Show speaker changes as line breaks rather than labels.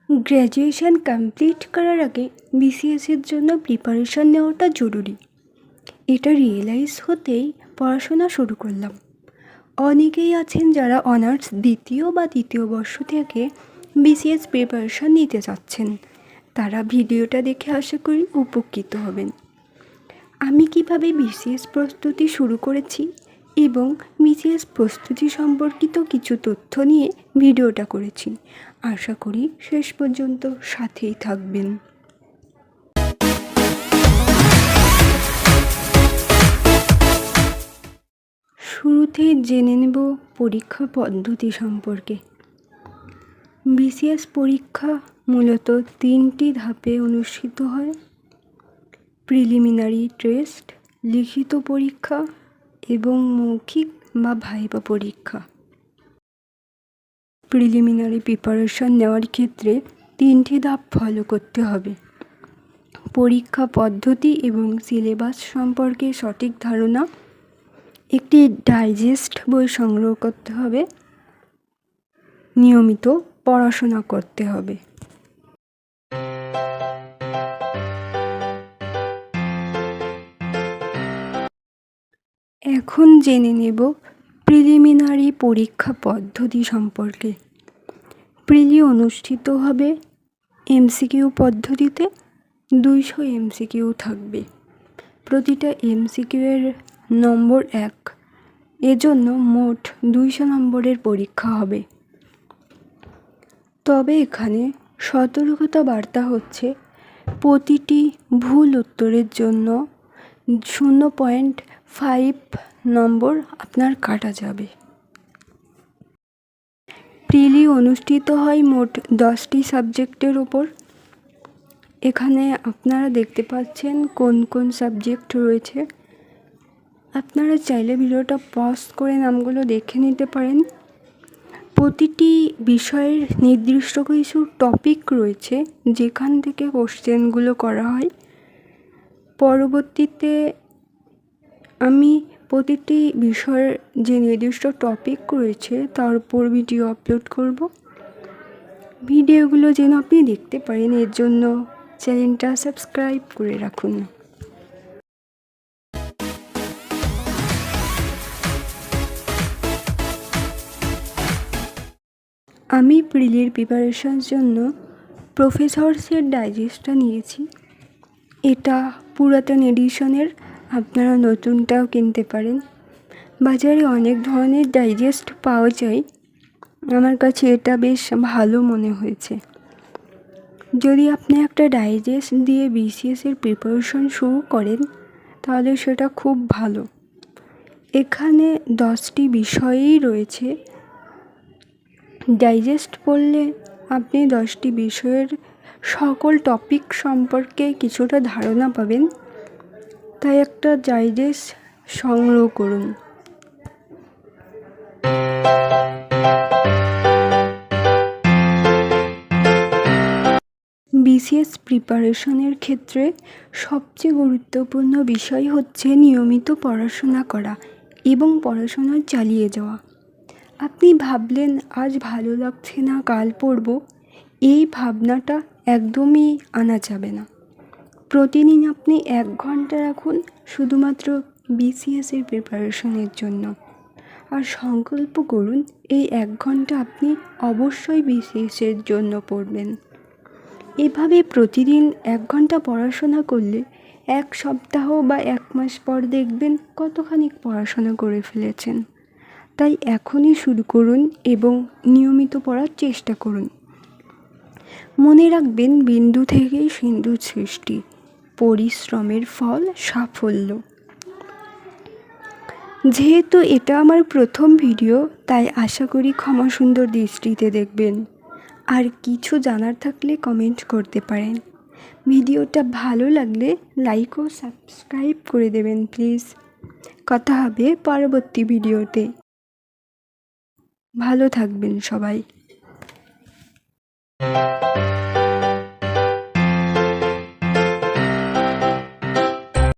Graduation complete করার আগে বিসিএসের জন্য প্রিপারেশন নেওয়াটা জরুরি। এটা রিয়েলাইজ হতেই পড়াশোনা শুরু করলাম। অনেকেই আছেন যারা অনার্স দ্বিতীয় বা তৃতীয় বর্ষ থেকে বিসিএস প্রিপারেশন নিতে চাচ্ছেন। তারা ভিডিওটা দেখে আশা করি উপকৃত হবেন। আমি কিভাবে বিসিএস প্রস্তুতি শুরু করেছি এবং বিসিএস প্রস্তুতি সম্পর্কিত কিছু তথ্য নিয়ে ভিডিওটা করেছি। আশা করি শেষ পর্যন্ত সাথেই থাকবেন। শুরুতে জেনে নেব পরীক্ষা পদ্ধতি সম্পর্কে। বিসিএস পরীক্ষা মূলত 3টি ধাপে অনুষ্ঠিত হয়: প্রিলিমিনারি টেস্ট, লিখিত পরীক্ষা এবং মৌখিক বা ভাইভা পরীক্ষা। প্রিলিমিনারি প্রিপারেশন নেওয়ার ক্ষেত্রে 3টি ধাপ ফলো করতে হবে: পরীক্ষা পদ্ধতি এবং সিলেবাস সম্পর্কে সঠিক ধারণা, একটি ডাইজেস্ট বই সংগ্রহ করতে হবে, নিয়মিত পড়াশোনা করতে হবে। এখন জেনে নেব প্রিলিমিনারি পরীক্ষা পদ্ধতি সম্পর্কে। প্রিলি অনুষ্ঠিত হবে এমসিকিউ পদ্ধতিতে। 200 এমসিকিউ থাকবে। প্রতিটা এমসিকিউ এর নম্বর 1। এজন্য মোট 200 নম্বরের পরীক্ষা হবে। তবে এখানে সতর্কতা বার্তা হচ্ছে, প্রতিটি ভুল উত্তরের জন্য 0.5 নম্বর আপনার কাটা যাবে। প্রিলি অনুষ্ঠিত হয় মোট 10টি সাবজেক্টের ওপর। এখানে আপনারা দেখতে পাচ্ছেন কোন কোন সাবজেক্ট রয়েছে। আপনারা চাইলে ভিডিওটা পজ করে নামগুলো দেখে নিতে পারেন। প্রতিটি বিষয়ের নির্দিষ্ট কিছু টপিক রয়েছে যেখান থেকে কোশ্চেনগুলো করা হয়। পরবর্তীতে আমি প্রতিটি বিষয়ের যে নির্দিষ্ট টপিক রয়েছে তার উপর ভিডিও আপলোড করব। ভিডিওগুলো যেন আপনি দেখতে পারেন, এর জন্য চ্যানেলটা সাবস্ক্রাইব করে রাখুন। আমি প্রিলির প্রিপারেশনের জন্য প্রফেসরসের ডাইজেস্টটা নিয়েছি। এটা পুরাতন এডিশনের, আপনারা নতুনটাও কিনতে পারেন। বাজারে অনেক ধরনের ডাইজেস্ট পাওয়া যায়, আমার কাছে এটা বেশ ভালো মনে হয়েছে। যদি আপনি একটা ডাইজেস্ট দিয়ে বিসিএসের প্রিপারেশন শুরু করেন তাহলে সেটা খুব ভালো। এখানে 10টি বিষয়ই রয়েছে। ডাইজেস্ট পড়লে আপনি 10টি বিষয়ের সকল টপিক সম্পর্কে কিছুটা ধারণা পাবেন, তাই একটা ডাইজেস্ট সংগ্রহ করুন। বিসিএস প্রিপারেশনের ক্ষেত্রে সবচেয়ে গুরুত্বপূর্ণ বিষয় হচ্ছে নিয়মিত পড়াশোনা করা এবং পড়াশোনা চালিয়ে যাওয়া। আপনি ভাবলেন আজ ভালো লাগছে না, কাল পড়ব, এই ভাবনাটা একদমই আনা যাবে না। প্রতিদিন আপনি 1 ঘন্টা রাখুন শুধুমাত্র বিসিএসের প্রিপারেশনের জন্য, আর সংকল্প করুন এই 1 ঘন্টা আপনি অবশ্যই বিসিএসের জন্য পড়বেন। এভাবে প্রতিদিন 1 ঘন্টা পড়াশোনা করলে 1 সপ্তাহ বা 1 মাস পর দেখবেন কতখানি পড়াশোনা করে ফেলেছেন। তাই এখনই শুরু করুন এবং নিয়মিত পড়ার চেষ্টা করুন। মনে রাখবেন, বিন্দু থেকেই সিন্ধু সৃষ্টি, পরিশ্রমের ফল সাফল্য। যেহেতু এটা আমার প্রথম ভিডিও, তাই আশা করি ক্ষমা সুন্দর দৃষ্টিতে দেখবেন। আর কিছু জানার থাকলে কমেন্ট করতে পারেন। ভিডিওটা ভালো লাগলে লাইক ও সাবস্ক্রাইব করে দেবেন প্লিজ। কথা হবে পরবর্তী ভিডিওতে। ভালো থাকবেন সবাই।